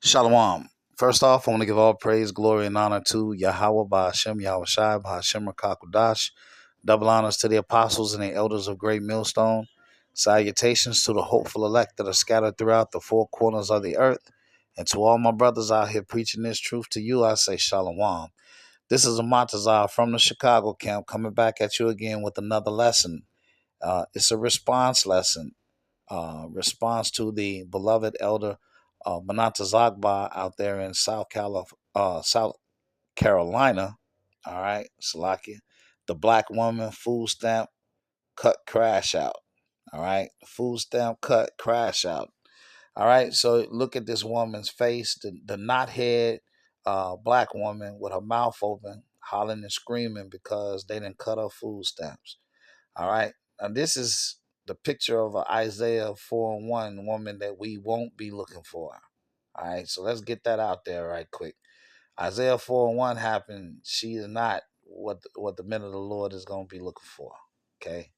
Shalom. First off, I want to give all praise, glory, and honor to Yahweh Ba'ashem, Yahweh Shai, Ba'ashem Rakakudash. Double honors to the apostles and the elders of Great Millstone. Salutations to the hopeful elect that are scattered throughout the four corners of the earth. And to all my brothers out here preaching this truth to you, I say Shalom. This is a Montazar from the Chicago camp coming back at you again with another lesson. It's a response lesson response to the beloved elder Manata Zagba out there in South Carolina. All right, Salakia. The black woman food stamp cut crash out. All right, food stamp cut crash out. All right, so look at this woman's face, the knothead black woman with her mouth open, hollering and screaming because they didn't cut her food stamps. All right. Now this is the picture of an Isaiah 4:1 woman that we won't be looking for. All right. So let's get that out there right quick. Isaiah 4:1 happened. She is not what the men of the Lord is going to be looking for. Okay.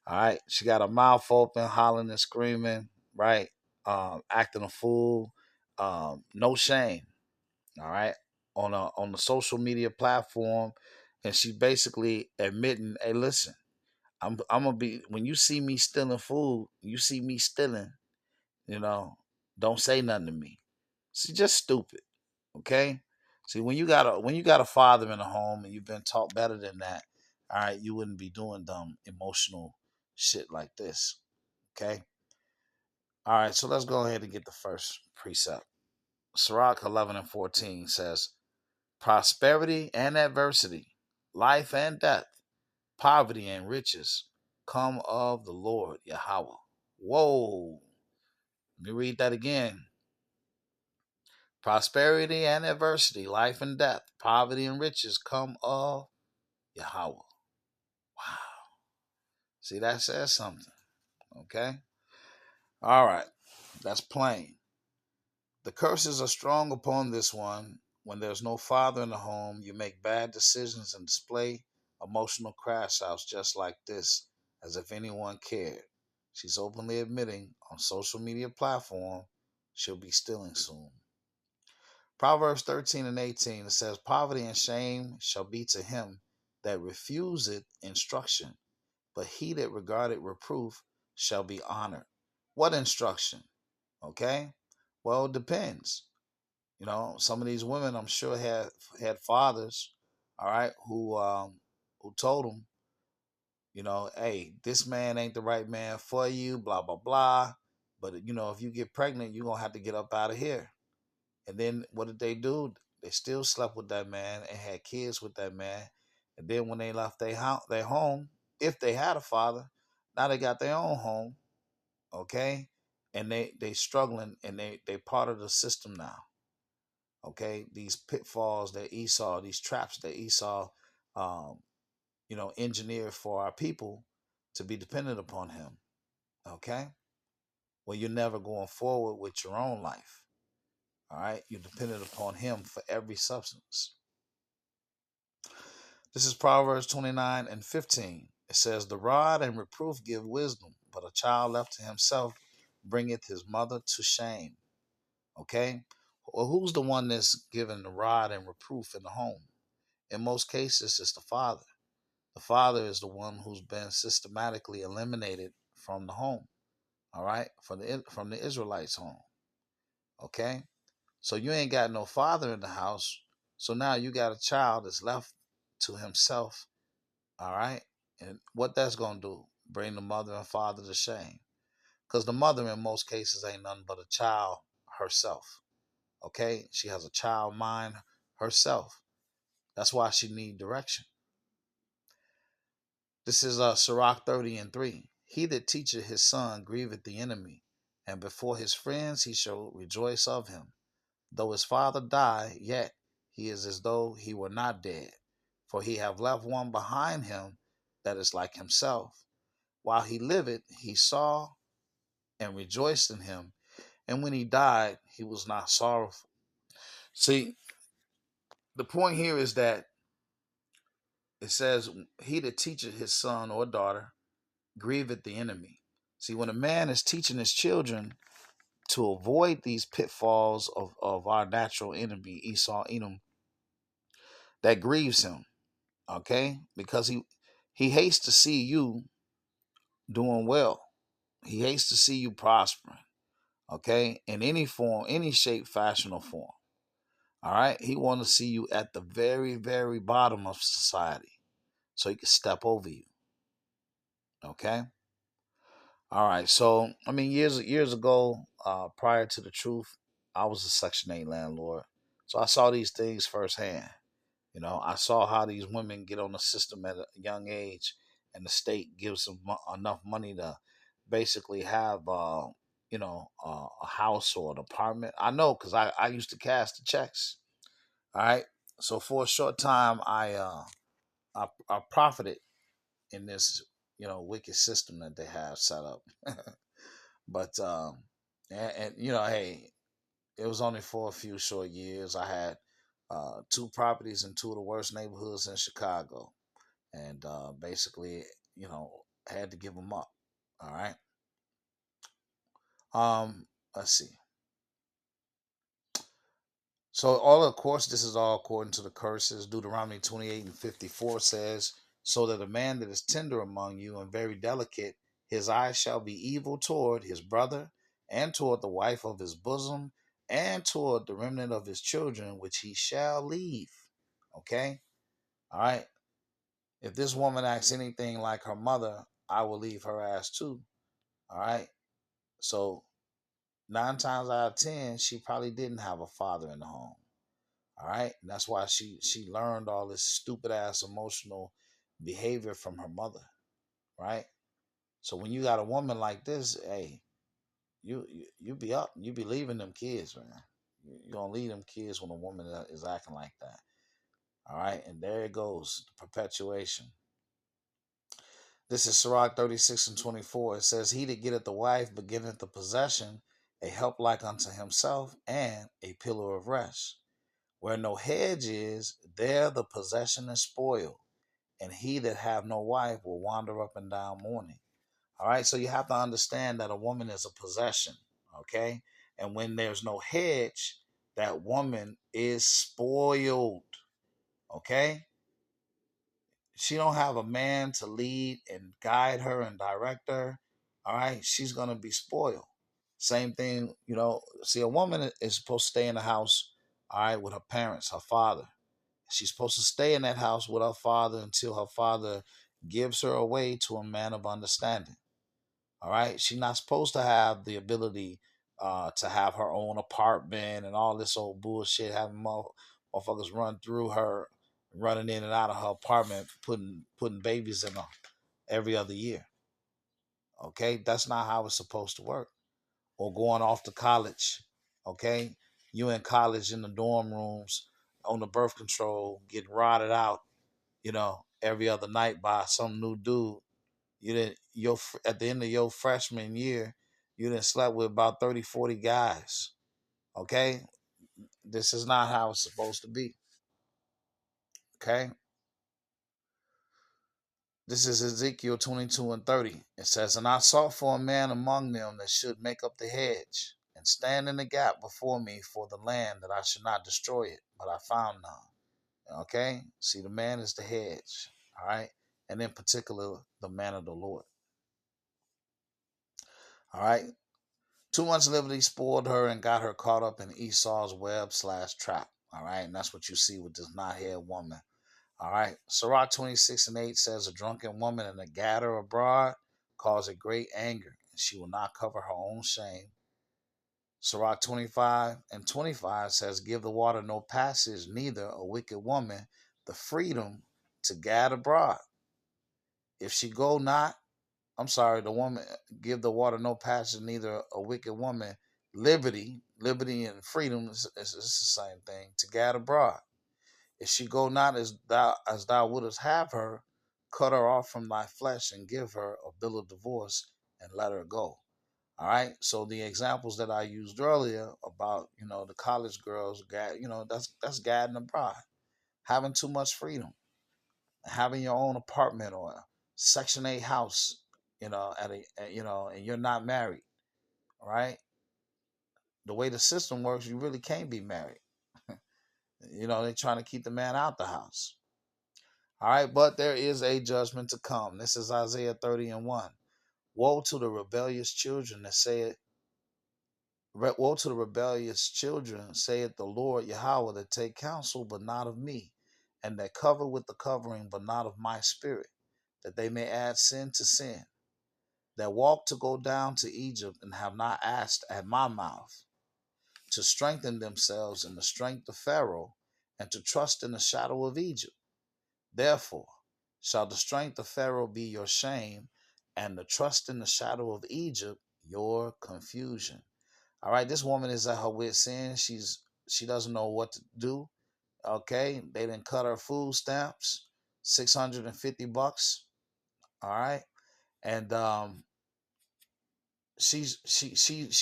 All right. She got her mouth open, hollering and screaming, right? Acting a fool. No shame. All right. On the social media platform. And she basically admitting, hey, listen. I'm gonna be when you see me stealing food, you see me stealing, you know, don't say nothing to me. She's just stupid. Okay? See, when you got a father in the home and you've been taught better than that, all right, you wouldn't be doing dumb emotional shit like this. Okay? All right, so let's go ahead and get the first precept. Sirach 11 and 14 says, prosperity and adversity, life and death, poverty and riches come of the Lord Yahweh. Whoa. Let me read that again. Prosperity and adversity, life and death, poverty and riches come of Yahweh. Wow. See, that says something. Okay? All right. That's plain. The curses are strong upon this one. When there's no father in the home, you make bad decisions and display emotional crash outs just like this, as if anyone cared. She's openly admitting on social media platform she'll be stealing soon. Proverbs 13 and 18, it says, poverty and shame shall be to him that refuseth instruction, but he that regardeth reproof shall be honored. What instruction? Okay? Well, it depends. You know, some of these women, I'm sure, had fathers, all right, who told them, hey, this man ain't the right man for you, blah blah blah. But if you get pregnant, you're gonna have to get up out of here. And then what did they do? They still slept with that man and had kids with that man. And then when they left their home, if they had a father, now they got their own home, okay? And they struggling and they part of the system now. Okay, these pitfalls that Esau, these traps that Esau, um, engineered for our people to be dependent upon him. Okay, well, you're never going forward with your own life. All right, you're dependent upon him for every substance. This is Proverbs 29 and 15. It says, the rod and reproof give wisdom, but a child left to himself bringeth his mother to shame. Okay, well, who's the one that's giving the rod and reproof in the home? In most cases, it's the father. The father is the one who's been systematically eliminated from the home. All right, from the Israelites' home. Okay, so you ain't got no father in the house. So now you got a child that's left to himself. All right, and what that's gonna do? Bring the mother and father to shame, because the mother in most cases ain't nothing but a child herself. Okay, she has a child mind herself. That's why she need direction. This is Sirach 30 and 3. He that teacheth his son grieveth the enemy, and before his friends he shall rejoice of him. Though his father die, yet he is as though he were not dead, for he have left one behind him that is like himself. While he liveth, he saw and rejoiced in him, and when he died, he was not sorrowful. See, the point here is that it says, he that teacheth his son or daughter grieveth the enemy. See, when a man is teaching his children to avoid these pitfalls of our natural enemy, Esau, Edom, that grieves him, okay? Because he hates to see you doing well. He hates to see you prospering, okay? In any form, any shape, fashion, or form. All right? He wants to see you at the very, very bottom of society so he can step over you, okay? All right. So, I mean, years ago, prior to the truth, I was a Section 8 landlord. So I saw these things firsthand. I saw how these women get on the system at a young age, and the state gives them enough money to basically have, a house or an apartment. I know because I used to cash the checks. All right. So for a short time, I profited in this, wicked system that they have set up. But hey, it was only for a few short years. I had two properties in two of the worst neighborhoods in Chicago, and basically, had to give them up. All right. Let's see. So, all of course, this is all according to the curses. Deuteronomy 28:54 says, "So that a man that is tender among you and very delicate, his eyes shall be evil toward his brother, and toward the wife of his bosom, and toward the remnant of his children, which he shall leave." Okay? All right. If this woman acts anything like her mother, I will leave her ass too. All right. So, 9 times out of 10, she probably didn't have a father in the home. All right. And that's why she learned all this stupid ass emotional behavior from her mother. Right. So when you got a woman like this, hey, you be up, you be leaving them kids, man. You gonna leave them kids when a woman is acting like that. All right. And there it goes, the perpetuation. This is Sirach 36:24. It says, "He that getteth the wife beginneth the possession, a help like unto himself, and a pillar of rest. Where no hedge is, there the possession is spoiled, and he that have no wife will wander up and down mourning." All right, so you have to understand that a woman is a possession, okay? And when there's no hedge, that woman is spoiled, okay? She don't have a man to lead and guide her and direct her. All right, she's gonna be spoiled. Same thing, see, a woman is supposed to stay in the house, all right, with her parents, her father. She's supposed to stay in that house with her father until her father gives her away to a man of understanding. All right. She's not supposed to have the ability to have her own apartment and all this old bullshit, having motherfuckers run through her, running in and out of her apartment, putting babies in her every other year. Okay. That's not how it's supposed to work. Or going off to college. Okay. You in college in the dorm rooms on the birth control, getting rotted out, every other night by some new dude. You didn't at the end of your freshman year, you didn't slept with about 30, 40 guys. Okay? This is not how it's supposed to be. Okay? This is Ezekiel 22:30. It says, "And I sought for a man among them that should make up the hedge and stand in the gap before me for the land, that I should not destroy it, but I found none." Okay? See, the man is the hedge. All right? And in particular, the man of the Lord. All right? Too much liberty spoiled her and got her caught up in Esau's web/trap. All right. And that's what you see with this knot-haired woman. All right. Sirach 26:8 says, "A drunken woman and a gatter abroad cause a great anger, and she will not cover her own shame." Sirach 25:25 says, "Give the water no passage, neither a wicked woman the freedom to gad abroad. If she go not, I'm sorry, the woman, give the water no passage, neither a wicked woman liberty." Liberty and freedom is the same thing. "To gad abroad. If she go not as thou wouldst have her, cut her off from thy flesh and give her a bill of divorce and let her go." All right. So the examples that I used earlier about, the college girls, that's gadding abroad, having too much freedom, having your own apartment or a Section 8 house, and you're not married, right? the way the system works, you really can't be married. They're trying to keep the man out the house. All right, but there is a judgment to come. This is Isaiah 30:1. Woe to the rebellious children that say it. Woe to the rebellious children, saith the Lord Yahweh, that take counsel, but not of me, and that cover with the covering, but not of my spirit, that they may add sin to sin, that walk to go down to Egypt, and have not asked at my mouth, to strengthen themselves in the strength of Pharaoh, and to trust in the shadow of Egypt. Therefore shall the strength of Pharaoh be your shame, and the trust in the shadow of Egypt your confusion. All right, this woman is at her wit's end. She doesn't know what to do. Okay, they didn't cut her food stamps, $650. All right, and she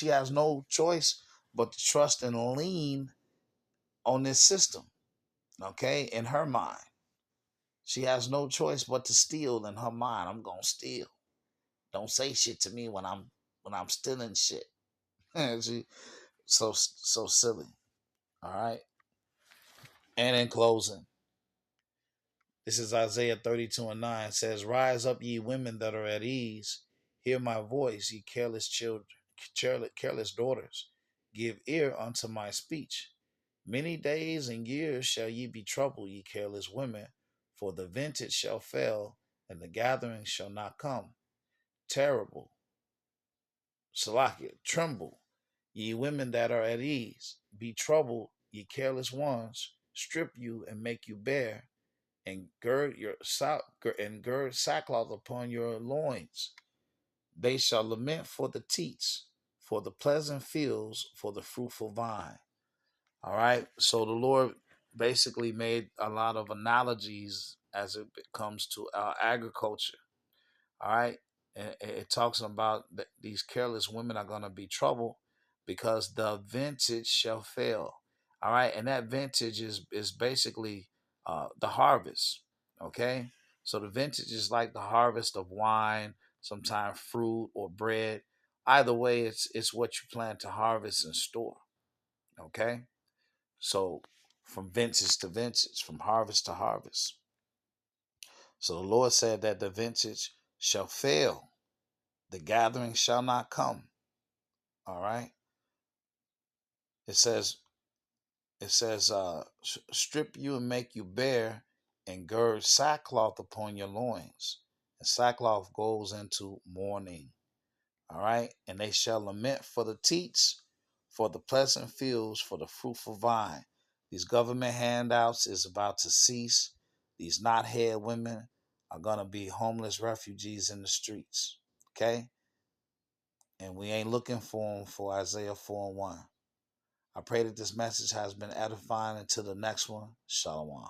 has no choice but to trust and lean on this system. Okay, in her mind, she has no choice but to steal. In her mind, I'm gonna steal. Don't say shit to me when I'm stealing shit. She so silly. All right, and in closing. This is Isaiah 32:9. It says, Rise up, ye women that are at ease. Hear my voice, ye careless children, careless daughters. Give ear unto my speech. Many days and years shall ye be troubled, ye careless women, for the vintage shall fail, and the gathering shall not come. Terrible, Salakia, tremble, ye women that are at ease. Be troubled, ye careless ones. Strip you and make you bare, and gird sackcloth upon your loins. They shall lament for the teats, for the pleasant fields, for the fruitful vine. All right. So the Lord basically made a lot of analogies as it comes to our agriculture. All right. And it talks about that these careless women are going to be troubled because the vintage shall fail. All right. And that vintage is basically the harvest. Okay. So the vintage is like the harvest of wine, sometimes fruit or bread. Either way, it's what you plan to harvest and store. Okay. So from vintage to vintage, from harvest to harvest. So the Lord said that the vintage shall fail, the gathering shall not come. All right. It says, strip you and make you bare, and gird sackcloth upon your loins. And sackcloth goes into mourning. All right. And they shall lament for the teats, for the pleasant fields, for the fruitful vine. These government handouts is about to cease. These not head women are going to be homeless refugees in the streets. Okay. And we ain't looking for them for Isaiah 4:1. I pray that this message has been edifying. Until the next one, Shalom.